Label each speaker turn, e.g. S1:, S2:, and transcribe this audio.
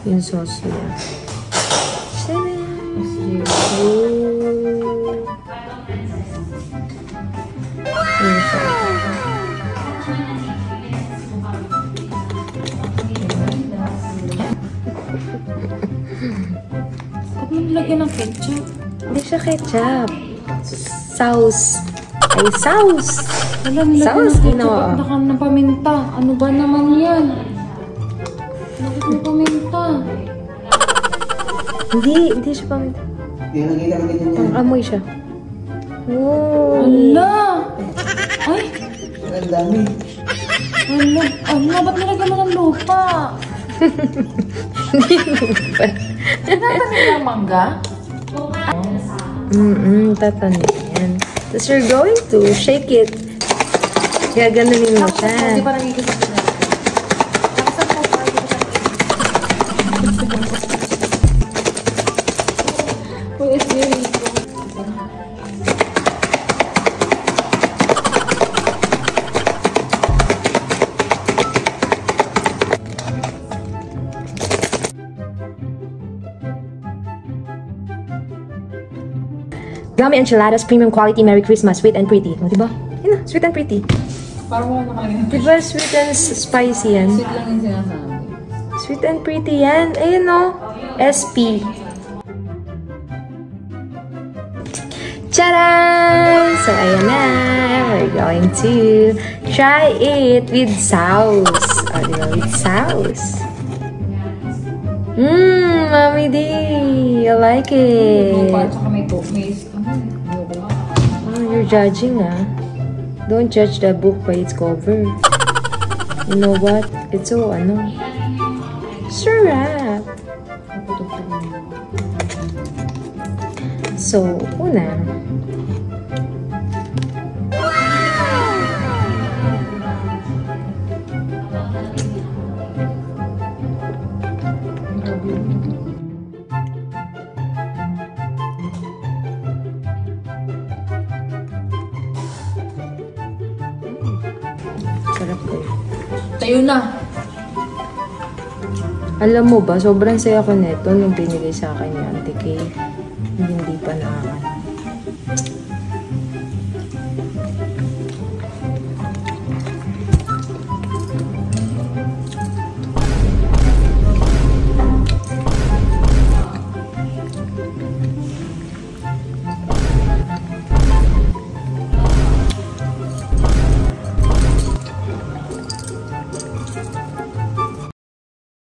S1: Yung sauce niya.
S2: Huwag mo nilagyan ng ketchup.
S1: Hindi siya ketchup. Sauce. Ay, sauce.
S2: Wala, nilagyan ng ketchup at naka ng paminta. Ano ba naman yan? Bakit may paminta?
S1: Hindi siya paminta. Pang-amoy siya. Oh.
S2: Ala! Ay!
S3: Ang dami.
S2: Ala, ba't nilagyan mo ng lupa?
S1: Hindi lupa.
S2: Tatanin ng mangga?
S1: Tatanin yan. Tapos you're going to shake it. Gaganunin mo siya.
S2: Hindi pa nagigisa ko na.
S1: Gummy Enchiladas, premium quality, Merry Christmas, sweet and pretty. O, diba? Yun na, sweet and pretty.
S2: Parang wala nakalagay.
S1: Diba sweet and spicy yan?
S2: Sweet lang yung sinasabi.
S1: Sweet and pretty yan. Ayun o. SP. Tcharam! So, ayan na. We're going to try it with sauce. O, diba? With sauce. Mommy D! I like it.
S2: Lupa, tsaka may paste.
S1: Oh, you're judging, ah. Don't judge the book by its cover. You know what? It's so, sarap. So, una. Sarap ko.
S2: Tayo na!
S1: Alam mo ba, sobrang saya ko neto nung binigay sa akin yung Auntie Kay. Hindi pa nakakanta.